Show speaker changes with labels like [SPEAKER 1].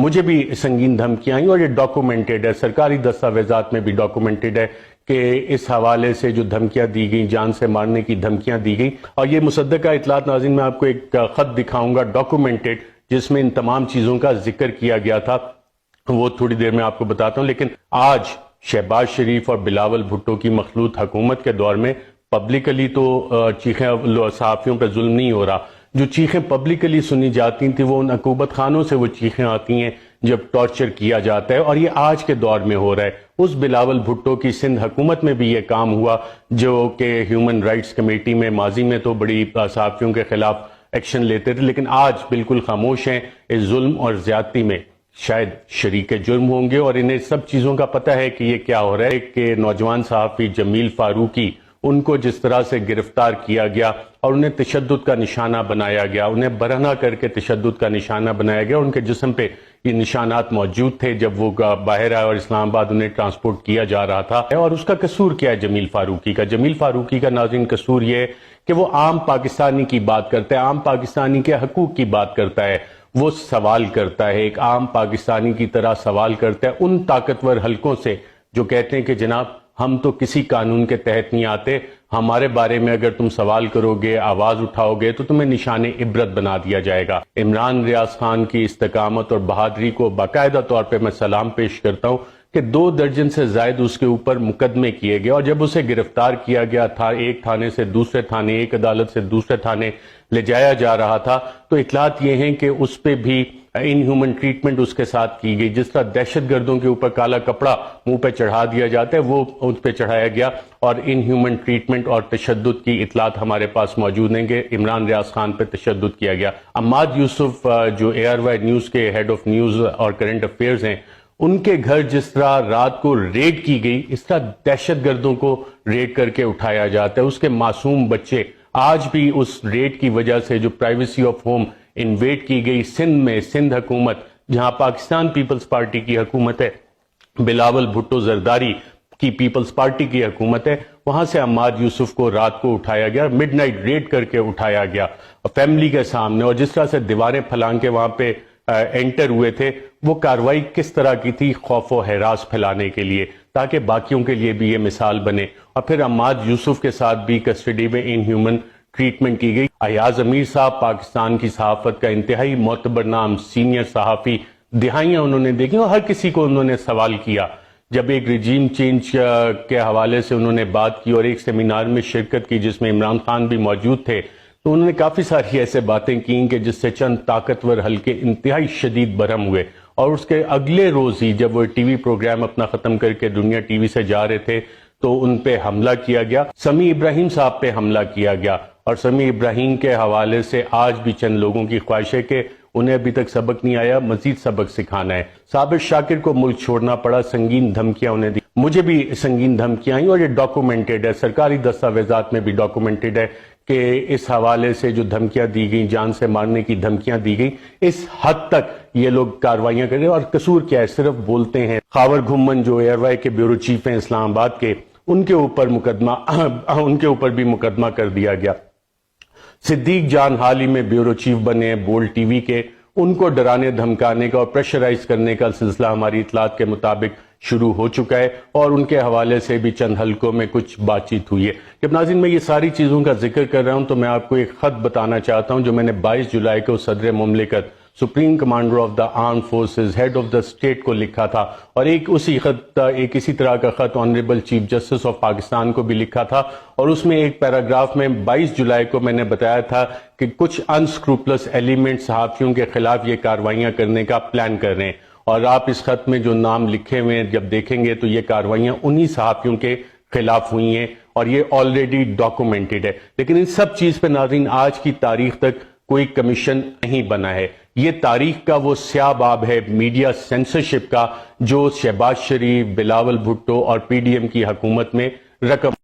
[SPEAKER 1] مجھے بھی سنگین دھمکیاں آئیں اور یہ ڈاکومنٹڈ ہے، سرکاری دستاویزات میں بھی ڈاکومنٹڈ ہے کہ اس حوالے سے جو دھمکیاں دی گئیں، جان سے مارنے کی دھمکیاں دی گئیں، اور یہ مصدقہ اطلاعات ناظرین میں آپ کو ایک خط دکھاؤں گا ڈاکومنٹڈ، جس میں ان تمام چیزوں کا ذکر کیا گیا تھا، وہ تھوڑی دیر میں آپ کو بتاتا ہوں۔ لیکن آج شہباز شریف اور بلاول بھٹو کی مخلوط حکومت کے دور میں پبلکلی تو چیخیں صحافیوں پہ ظلم نہیں ہو رہا، جو چیخیں پبلکلی سنی جاتی تھیں وہ ان عقوبت خانوں سے وہ چیخیں آتی ہیں جب ٹارچر کیا جاتا ہے، اور یہ آج کے دور میں ہو رہا ہے۔ اس بلاول بھٹو کی سندھ حکومت میں بھی یہ کام ہوا جو کہ ہیومن رائٹس کمیٹی میں ماضی میں تو بڑی صحافیوں کے خلاف ایکشن لیتے تھے، لیکن آج بالکل خاموش ہیں اس ظلم اور زیادتی میں۔ شاید شریک جرم ہوں گے اور انہیں سب چیزوں کا پتہ ہے کہ یہ کیا ہو رہا ہے کہ نوجوان صحافی جمیل فاروقی، ان کو جس طرح سے گرفتار کیا گیا اور انہیں تشدد کا نشانہ بنایا گیا، انہیں برہنہ کر کے تشدد کا نشانہ بنایا گیا، ان کے جسم پہ یہ نشانات موجود تھے جب وہ باہر آئے اور اسلام آباد انہیں ٹرانسپورٹ کیا جا رہا تھا۔ اور اس کا قصور کیا ہے جمیل فاروقی کا؟ جمیل فاروقی کا ناظرین قصور یہ ہے کہ وہ عام پاکستانی کی بات کرتا ہے، عام پاکستانی کے حقوق کی بات کرتا ہے، وہ سوال کرتا ہے، ایک عام پاکستانی کی طرح سوال کرتا ہے ان طاقتور حلقوں سے جو کہتے ہیں کہ جناب ہم تو کسی قانون کے تحت نہیں آتے، ہمارے بارے میں اگر تم سوال کرو گے، آواز اٹھاؤ گے تو تمہیں نشان عبرت بنا دیا جائے گا۔ عمران ریاض خان کی استقامت اور بہادری کو باقاعدہ طور پہ میں سلام پیش کرتا ہوں کہ 2 درجن سے زائد اس کے اوپر مقدمے کیے گئے، اور جب اسے گرفتار کیا گیا تھا، ایک تھانے سے دوسرے تھانے، ایک عدالت سے دوسرے تھانے لے جایا جا رہا تھا، تو اطلاعات یہ ہیں کہ اس پہ بھی ان ہیومن ٹریٹمنٹ اس کے ساتھ کی گئی۔ جس طرح دہشت گردوں کے اوپر کالا کپڑا منہ پہ چڑھا دیا جاتا ہے، وہ اس پہ چڑھایا گیا، اور ان ہیومن ٹریٹمنٹ اور تشدد کی اطلاعات ہمارے پاس موجود ہیں کہ عمران ریاض خان پہ تشدد کیا گیا۔ عماد یوسف جو ARY نیوز کے ہیڈ آف نیوز اور کرنٹ افیئرز ہیں، ان کے گھر جس طرح رات کو ریڈ کی گئی، اس طرح دہشت گردوں کو ریڈ کر کے اٹھایا جاتا ہے۔ اس کے معصوم بچے آج بھی اس ریڈ کی وجہ سے جو پرائیویسی آف ہوم انویڈ کی گئی سندھ میں، سندھ حکومت جہاں پاکستان پیپلز پارٹی کی حکومت ہے، بلاول بھٹو زرداری کی پیپلز پارٹی کی حکومت ہے، وہاں سے عماد یوسف کو رات کو اٹھایا گیا، مڈ نائٹ ریڈ کر کے اٹھایا گیا فیملی کے سامنے، اور جس طرح سے دیواریں پھلانگ کے وہاں پہ انٹر ہوئے تھے، وہ کارروائی کس طرح کی تھی؟ خوف و ہراس پھیلانے کے لیے، تاکہ باقیوں کے لیے بھی یہ مثال بنے۔ اور پھر عماد یوسف کے ساتھ بھی کسٹڈی میں ان ہیومن ٹریٹمنٹ کی گئی۔ ایاز امیر صاحب پاکستان کی صحافت کا انتہائی معتبر نام، سینئر صحافی، دہائیاں انہوں نے دیکھی اور ہر کسی کو انہوں نے سوال کیا۔ جب ایک رجیم چینج کے حوالے سے انہوں نے بات کی اور ایک سیمینار میں شرکت کی جس میں عمران خان بھی موجود تھے، تو انہوں نے کافی ساری ایسے باتیں کیں کہ جس سے چند طاقتور حلقے انتہائی شدید برہم ہوئے، اور اس کے اگلے روز ہی جب وہ ٹی وی پروگرام اپنا ختم کر کے دنیا ٹی وی سے جا رہے تھے تو ان پہ حملہ کیا گیا، سمیع ابراہیم صاحب پہ حملہ کیا گیا، اور سمیع ابراہیم کے حوالے سے آج بھی چند لوگوں کی خواہش ہے کہ انہیں ابھی تک سبق نہیں آیا، مزید سبق سکھانا ہے۔ صابر شاکر کو ملک چھوڑنا پڑا، سنگین دھمکیاں انہیں دی، مجھے بھی سنگین دھمکیاں آئیں، اور یہ ڈاکومنٹڈ ہے، سرکاری دستاویزات میں بھی ڈاکومنٹڈ ہے کہ اس حوالے سے جو دھمکیاں دی گئیں، جان سے مارنے کی دھمکیاں دی گئیں، اس حد تک یہ لوگ کاروائیاں کر رہے ہیں، اور قصور کیا ہے؟ صرف بولتے ہیں۔ خاور گھمن جو ARY کے بیورو چیف ہیں اسلام آباد کے، ان کے اوپر بھی مقدمہ کر دیا گیا۔ صدیق جان حال ہی میں بیورو چیف بنے ہیں بولڈ ٹی وی کے، ان کو ڈرانے دھمکانے کا اور پریشرائز کرنے کا سلسلہ ہماری اطلاعات کے مطابق شروع ہو چکا ہے، اور ان کے حوالے سے بھی چند حلقوں میں کچھ بات چیت ہوئی ہے۔ جب ناظرین میں یہ ساری چیزوں کا ذکر کر رہا ہوں تو میں آپ کو ایک خط بتانا چاہتا ہوں جو میں نے 22 جولائی کو صدر مملکت، supreme commander of the armed forces, head of the state کو لکھا تھا، اور ایک اسی طرح کا خط honourable chief justice of Pakistan کو بھی لکھا تھا، اور اس میں ایک پیراگراف میں 22 جولائی کو میں نے بتایا تھا کہ کچھ انسکروپلس ایلیمنٹ صحافیوں کے خلاف یہ کاروائیاں کرنے کا پلان کر رہے ہیں، اور آپ اس خط میں جو نام لکھے ہوئے ہیں جب دیکھیں گے تو یہ کاروائیاں انہی صحافیوں کے خلاف ہوئی ہیں، اور یہ آلریڈی ڈاکومنٹڈ ہے۔ لیکن ان سب چیز پہ ناظرین آج کی تاریخ تک کوئی کمیشن نہیں بنا ہے۔ یہ تاریخ کا وہ سیاہ باب ہے میڈیا سینسرشپ کا جو شہباز شریف، بلاول بھٹو اور PDM کی حکومت میں رقم